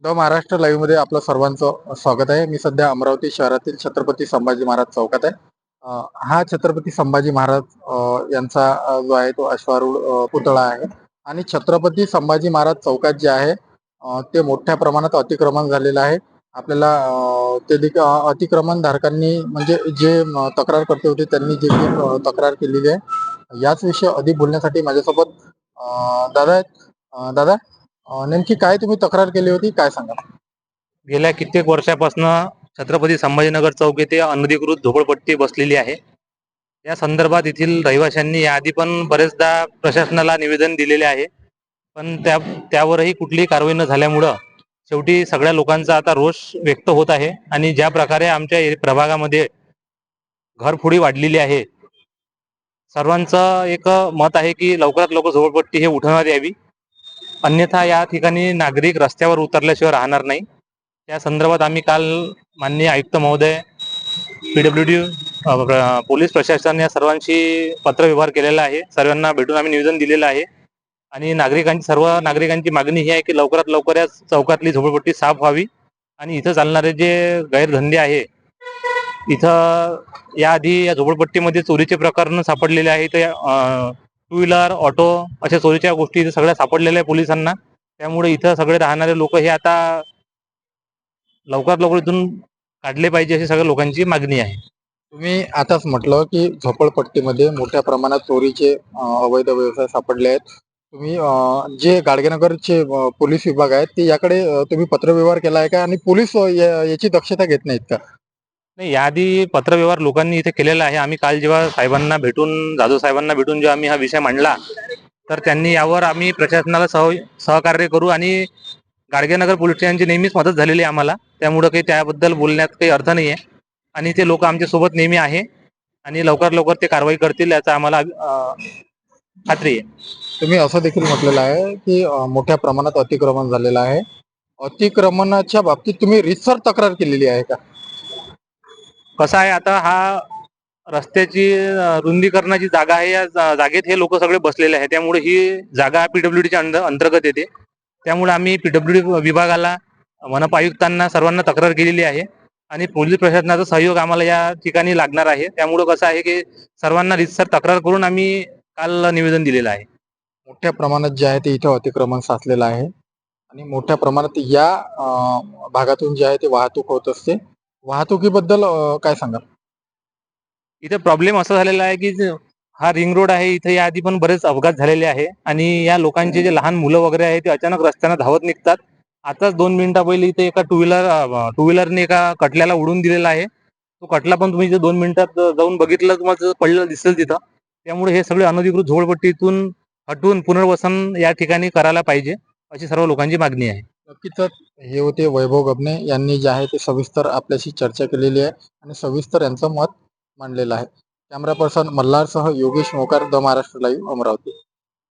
The Maharashtra live मध्ये आपलं सर्वांचं स्वागत आहे. मी सध्या अमरावती शहरातील छत्रपती संभाजी महाराज चौकात आहे. हा छत्रपती संभाजी महाराज यांचा जो आहे तो अश्वारूढ पुतळा आहे आणि छत्रपती संभाजी महाराज चौकात जे आहे ते मोठ्या प्रमाणात अतिक्रमण झालेलं आहे. आपल्याला ते अतिक्रमण धारकांनी म्हणजे जे तक्रार करते होते त्यांनी जे काही तक्रार केलेली आहे याच विषयी अधिक बोलण्यासाठी माझ्यासोबत दादा आहेत. दादा, नेमकी काय तुम्ही तक्रार केली होती, काय सांगा? गेल्या कित्येक वर्षापासून छत्रपती संभाजीनगर चौक येथे अनधिकृत झोपडपट्टी बसलेली आहे. या संदर्भात येथील रहिवाशांनी याआधी पण बरेचदा प्रशासनाला निवेदन दिलेले आहे, पण त्यावरही कुठलीही कारवाई न झाल्यामुळं शेवटी सगळ्या लोकांचा आता रोष व्यक्त होत आहे. आणि ज्या प्रकारे आमच्या प्रभागामध्ये घरफोडी वाढलेली आहे, सर्वांचं एक मत आहे की लवकरात लवकर झोपडपट्टी हे उठवण्यात यावी, अन्यथा या ठिकाणी नागरिक रस्त्यावर उतरल्याशिवाय राहणार नाही. त्या संदर्भात आम्ही काल माननीय आयुक्त महोदय, पीडब्ल्यूडी, पोलीस प्रशासन या सर्वांशी पत्रव्यवहार केलेला आहे. सर्वांना भेटून आम्ही निवेदन दिलेलं आहे आणि सर्व नागरिकांची मागणी ही आहे की लवकरात लवकर या चौकातली झोपडपट्टी साफ व्हावी आणि इथं चालणारे जे गैरधंदे आहे, इथं याआधी या झोपडपट्टीमध्ये चोरीचे प्रकरण सापडलेले आहेत. टू व्हीलर, ऑटो अशा चोरीच्या गोष्टी इथं सगळ्या सापडलेल्या आहे पोलिसांना. त्यामुळे इथं सगळे राहणारे लोक हे आता लवकरात लवकर इथून काढले पाहिजे अशी सगळ्या लोकांची मागणी आहे. तुम्ही आताच म्हटलं की झोपडपट्टीमध्ये मोठ्या प्रमाणात चोरीचे अवैध व्यवसाय सापडले आहेत. तुम्ही जे गाडगेनगरचे पोलीस विभाग आहेत ते याकडे तुम्ही पत्रव्यवहार केला आहे का, आणि पोलीस याची दक्षता घेत नाहीत का? नाही, याआधी पत्रव्यवहार लोकांनी इथे केलेला आहे. आम्ही काल जेव्हा साहेबांना भेटून, जाधव साहेबांना भेटून जेव्हा आम्ही हा विषय मांडला, तर त्यांनी यावर आम्ही प्रशासनाला सहकार्य करू आणि गाडगेनगर पोलीस स्टेशनची नेहमीच मदत झालेली आहे आम्हाला. त्यामुळं काही त्याबद्दल बोलण्यात काही अर्थ नाही आहे आणि ते लोक आमच्या सोबत नेहमी आहे आणि लवकर लवकर ते कारवाई करतील याचा आम्हाला खात्री आहे. तुम्ही असं देखील म्हटलेलं आहे की मोठ्या प्रमाणात अतिक्रमण झालेलं आहे. अतिक्रमणाच्या बाबतीत तुम्ही रीतसर तक्रार केलेली आहे का? कसं आहे, आता हा रस्त्याची रुंदीकरणाची जागा आहे. या जागेत हे लोक सगळे बसलेले आहे, त्यामुळे ही जागा पीडब्ल्यूडीच्या अंतर्गत येते. त्यामुळे आम्ही पीडब्ल्यूडी विभागाला, मनपा आयुक्तांना सर्वांना तक्रार केलेली आहे आणि पोलीस प्रशासनाचा सहयोग आम्हाला या ठिकाणी लागणार आहे. त्यामुळे कसं आहे की सर्वांना रीतसर तक्रार करून आम्ही काल निवेदन दिलेलं आहे. मोठ्या प्रमाणात जे आहे ते इथं अतिक्रमण साचलेलं आहे आणि मोठ्या प्रमाणात या भागातून जे आहे ते वाहतूक होत असते. वाहतुकीबद्दल काय सांगाल? इथे प्रॉब्लेम असा झालेला आहे की हा रिंग रोड आहे, इथे याआधी पण बरेच अपघात झालेले आहे आणि या लोकांचे जे लहान मुलं वगैरे आहेत ते अचानक रस्त्यानं धावत निघतात. आताच 2 मिनिटा पहिले इथे एका टू व्हीलरने एका कटल्याला उडून दिलेला आहे. तो कटला पण तुम्ही जर 2 मिनिटात जाऊन बघितलं तुम्हाला पडलेलं दिसेल तिथं. त्यामुळे हे सगळे अनधिकृत झोपडपट्टीतून हटवून पुनर्वसन या ठिकाणी करायला पाहिजे अशी सर्व लोकांची मागणी आहे. नक्कीच. हे होते वैभव गबने यांनी जे आहे ते सविस्तर आपल्याशी चर्चा केलेली आहे आणि सविस्तर यांचं मत मांडलेलं आहे. कॅमेरा पर्सन मल्हारसह योगेश मोकार, द महाराष्ट्र लाईव्ह, अमरावती.